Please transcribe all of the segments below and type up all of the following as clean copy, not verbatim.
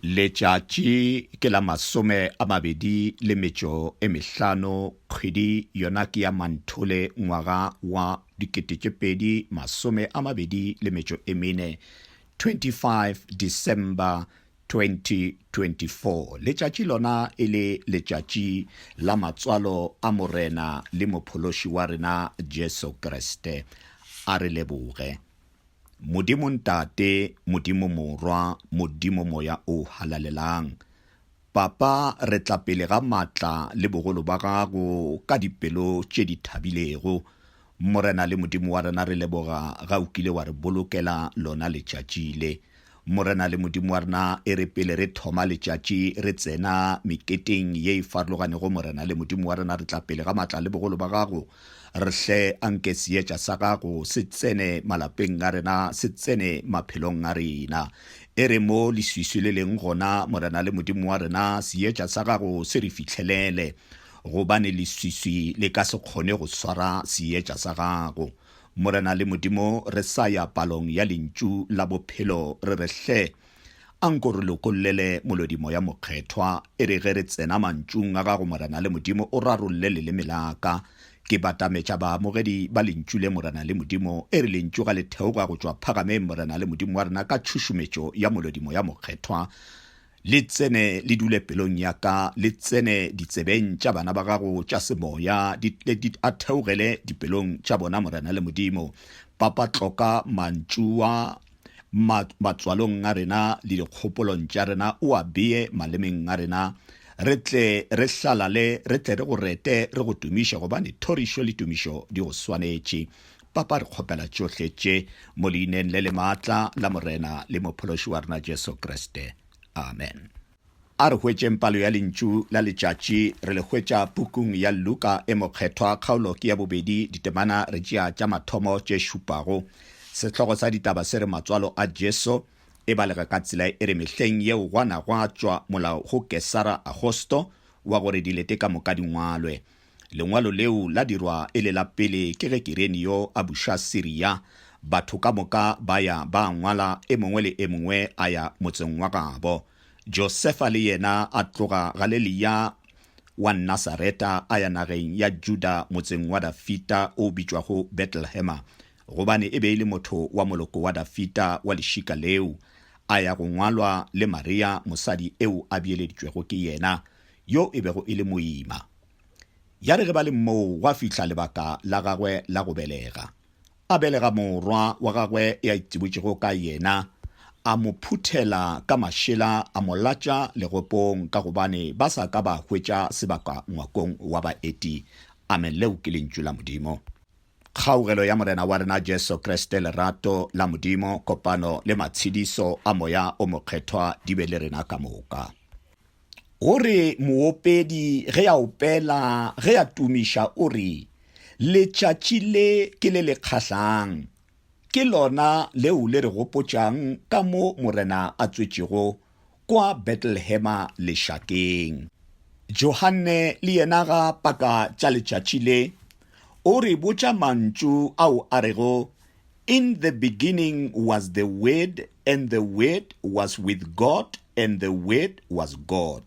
Letšatši ke la 25 kgwedi yona ke ya Manthole ngwaga wa 2024 25 December 2024. Letšatši lona e le letšatši la matswalo a morena le mophološi wa rena Jesu Kriste. A re leboge. Modimo ntate, modimo morwa, modimo moya o halalelang. Papa, re tla pele ga matla le bogolo ba gago ka dipelo tše di thabilego. Morena le modimo wa rena re leboga ga o kile wa re bolokela lona letšatši le. Morena le modimo wa rena e re pele re thoma letšatši re tsena meketeng ye e farologanego. Morena le modimo wa rena re tla pele ga matla le bogolo ba gago. Re hle anke seetša sa gago se tsene malapeng a rena, se tsene maphelong a rena. E re mo leswiswi le leng gona morena le modimo wa rena seetša sa gago se re fihlelele, gobane leswiswi le ka se kgone go swara seetša sa gago. Morena le modimo re sa ya palong ya lentšu la bophelo re re hle anko re lokollele molodimo ya mokgethwa. E re ge re tsena mantšung a gago morena le modimo o rarolle leleme laka. Ke batametša baamogedi ba lentšu le morena le modimo e re lentšu ga le theoga go tšwa phagameng morena le modimo wa rena ka tšhušumetšo ya molodimo ya mokgethwa. Le tsene le dule pelong ya ka, le tsene ditsebeng tša bana ba gago tša semoya, di a theogele dipelong tša bona morena le modimo. Papa tloka mantšua matswalong a rena le dikgopolong tša rena, o a bee malemeng a rena. Re tle re hlalale, re tle re go rete, re go tumiše gobane thorišo le tumišo di go swanetše. Papa re kgopela tšohle tše mo leineng le le maatla la morena le mophološi wa rena Jesu Kriste. Amen. A re hwetšeng palo ya lentšu la letšatši, re le hwetša pukung ya Luka e mokgethwa kgaolo ke ya bobedi, ditemana re tšea tša mathomo tše šupago. Sehlogo sa ditaba se re matswalo a Jesu e balega ka tsela e re mehleng yeo gwana gwa tšwa molao go Kesara Augusto wa gore dilete ka moka dingwalwe. Lengwalo leo la dirwa e le la pele ke ge Kirenio a buša Syria. Batho ka moka ba ya ba ngwala, e mongwe le e mongwe a ya motseng wa gabo. Josefa le yena a tloga Galilea wa Nazareta a ya nageng ya Juda motseng wa Dafita o bitšwago Bethlehema, gobane e be le motho wa moloko wa Dafita wa lešika leo. A ya go ngwalwa le Maria mosadi eo a bieleditšwego ke yena, yo e bego e le moima. Ya re ge ba le moo gwa fihla lebaka la gagwe la go belega. A belega morwa wa gagwe ya itsebotšego ka yena, a mo phuthela ka mašela, a mo latša legopong ka gobane ba sa ka ba hwetša sebaka ngwakong wa baeti. Amen. Leo ke lentšu la modimo. Kgaogelo ya morena wa rena Jesu Kriste, lerato la modimo, kopano le matshediso a moya o mokgethwa di be le rena ka moka. O re moopedi ge a opela, ge a tumiša o re letšatši le ke le le kgahlang, ke lona leo le re gopotšang ka mo morena a tswetšego kwa Bethlehema lešakeng. Johane le yena ga paka tša letšatši le o re botša mantšu ao a rego, in the beginning was the Word, and the Word was with God, and the Word was God.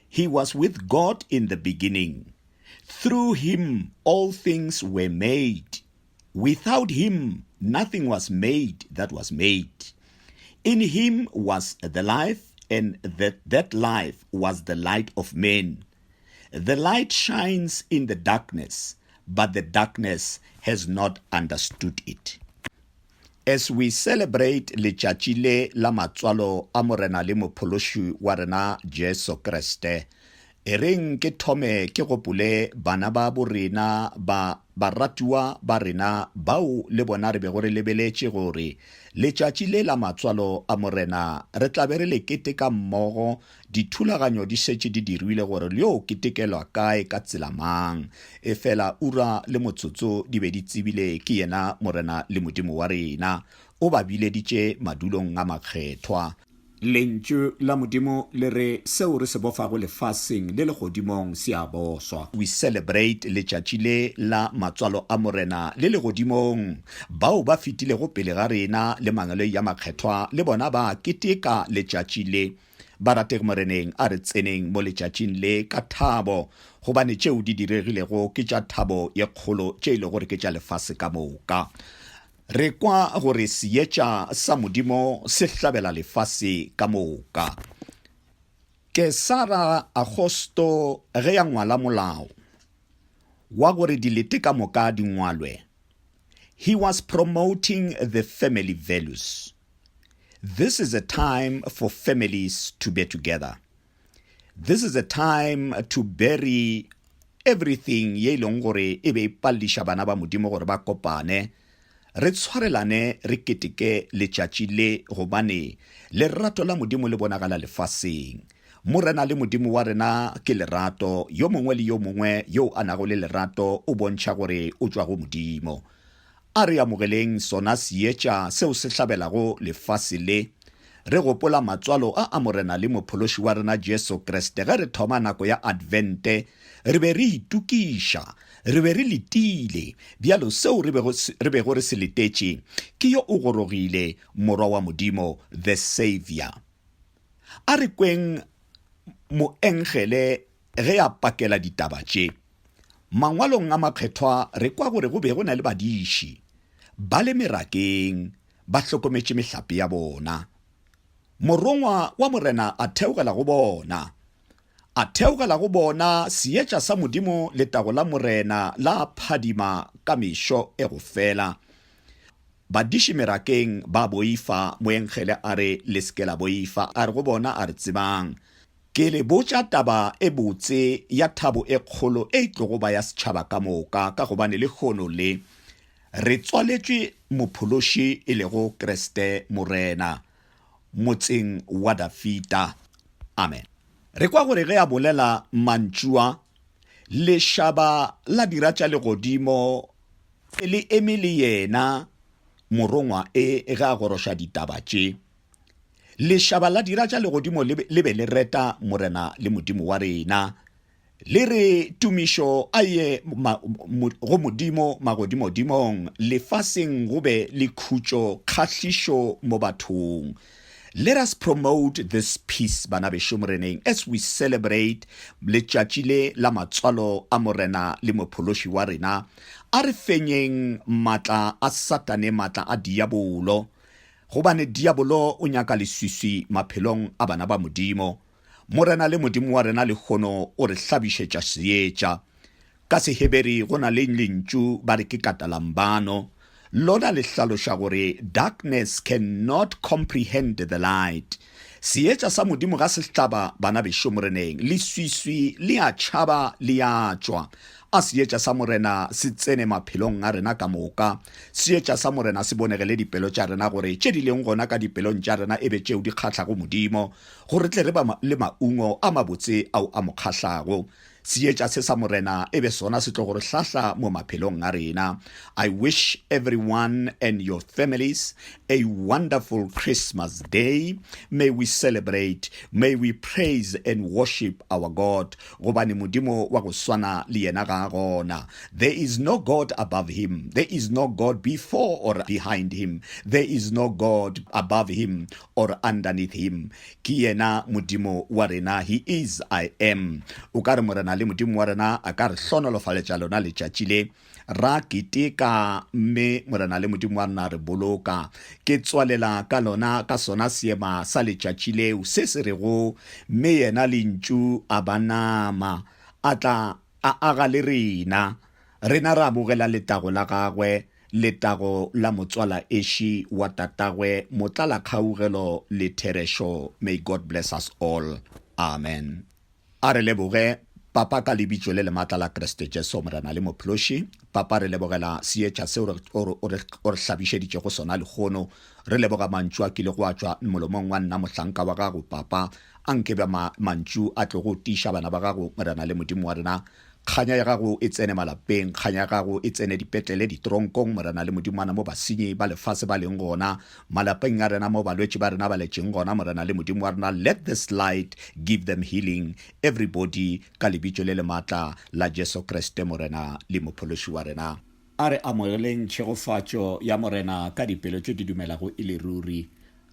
He was with God in the beginning. Through him all things were made. Without him nothing was made that was made. In him was the life, and that life was the light of men. The light shines in the darkness, but the darkness has not understood it. As we celebrate letšatši le la matswalo a morena le mophološi wa rena Jesu Kriste, e reng ke thome ke gopole bana ba borena ba baratiwa ba rena bao le bona re bego re lebeletše gore letšatši le la matswalo a morena re tla be re le keteka mmogo. Dithulaganyo di šetše di dirile gore leo ketekelwa kae ka tsela mang. E fela ura le motsotso di be di tsebile ke yena morena le modimo wa rena, o ba bileditše madulong a makgethwa. Lentšu la modimo le re seo re se bofago lefaseng le legodimong se a boswa. We celebrate letšatši le la matswalo a morena le legodimong. Bao ba fitilego pele ga rena le mangwalo ya makgethwa le bona ba keteka letšatši le. ba rate moreneng a re tseneng mo letšatšing le ka thabo gobane tšeo di diregilego ke tša thabo ye kgolo tše ile gore ke tša lefase ka moka. Re kwa gore seetša sa modimo se hlabela lefase ka moka. Kesara Agosto ge ya ngwala molao wa gore dilete ka moka di ngwalwe, he was promoting the family values. This is a time for families to be together. This is a time to bury everything ye leng gore e be ipallisha bana ba modimo gore ba kopane, re tshwarelane re keteke letšatši le gobane lerato la modimo le bonagala lefaseng. Morena le modimo wa rena ke lerato, yo mongwe le yo mongwe yo a nago le lerato o bontšha gore o tšwa go modimo. A re amogeleng sona seetša seo se hlabelago lefase le, re gopola matswalo a morena le mophološi wa rena Jesu Kriste ge re thoma nako ya Advente, re be re itukiša, re be re letile, bjalo seo re bego re se letetše ke yo o gorogile, morwa wa modimo, the Savior. A re kweng moengele ge a pakela ditaba tše, mangwalong a makgethwa re kwa gore go be go na le badiši ba le merakeng ba hlokometše mehlape ya bona. Morongwa wa morena a theogela go bona seetša sa modimo letago la morena la phadima ka mešo e go fela. Badiši merakeng ba boifa, moengele a re le seke la boifa, a re go bona a re tsebang ke le botša taba e botse ya thabo e kgolo e tlogo ba ya setšhaba ka moka, ka gobane le kgono le re tswaletšwe mophološi e lego Kriste morena motseng wa Dafita. Amen. Re kwa gore ge a bolela mantšua, lešhaba la dira tša legodimo le eme le yena morongwa ge a goroša ditaba tše. Lešhaba la dira tša legodimo le be le reta morena le modimo wa rena, le re tumišo a ye go modimo magodimodimong, lefaseng go be le khutšo kgahlišo mo bathong. Let us promote this peace, bana bešo moreneng, as we celebrate letšatši le la matswalo a morena le mophološi wa rena. A re fenyeng matla a satane, matla a diabolo, gobane diabolo o nyaka leswiswi maphelong a bana ba modimo. Morena le modimo wa rena le kgono o re hlabišetša seetša. Ka Seheberi go na le lentšu ba re ke katalambano, lona le hlaloša gore darkness cannot comprehend the light. Seetša sa modimo ga se hlaba bana bešo moreneng, leswiswi le a tšhaba le a tšwa. A seetša sa morena se tsene maphelong a rena ka moka, seetša sa morena se bonegele dipelo tša rena gore tše di leng gona ka dipelong tša rena e be tšeo di kgahlago modimo, gore tle re ba le maungo a mabotse ao a mo kgahlago. Seetša se sa morena e be sona se tlo gore hlahla mo maphelong a rena. I wish everyone and your families a wonderful Christmas day. May we celebrate, may we praise and worship our God. Gobane modimo wa go swana le yena ga gona. There is no God above him. There is no God before or behind him. There is no God above him or underneath him. Ki yena modimo wa rena, he is I am. O ka re morena le modimo wa rena a ka re hlonolofaletša lona letšatši le, ra keteka mme morena le modimo wa rena re boloka. Ke tswalela ka lona ka sona seema sa letšatši leo se se rego mme yena lentšu a banama a tla a aga le rena ra bogela letago la gagwe, letago la motswala eši wa tatagwe motlala kgaugelo le therešo. May God bless us all. Amen. A re leboge papa ka lebitšo le lematla la Kriste Jesu morena le mophološi. Papa re lebogela seetša seo o re hlabišeditše go sona lekgono. Re leboga mantšu a kile go a tšwa molomong wa nna mohlanka wa gago papa, a nke ba mantšu a tlo go tiša bana ba gago morena le modimo wa rena. Kganya ya gago e tsene malapeng, kganya ya gago e tsene dipetlele ditoronkong morena le modimwana mo basenyi ba lefase ba leng gona, malapeng a rena mo balwetši ba rena ba letšeng gona morena le modimo wa rena. Let this light give them healing, everybody, ka lebitšo le lematla la Jesu Kriste morena le mophološi wa rena. A re amogeleng tšhegofatšo ya morena ka dipelo tše di dumelago e le ruri.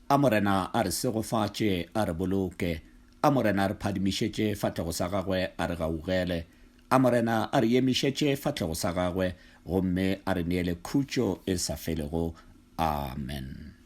A morena a re segofatše, a re boloke, a morena a re phadimišetše fatlego sa gagwe a re gaugele, a morena a re emišetše fatlego sa gagwe gomme a re neele khutšo e sa felego. Amen.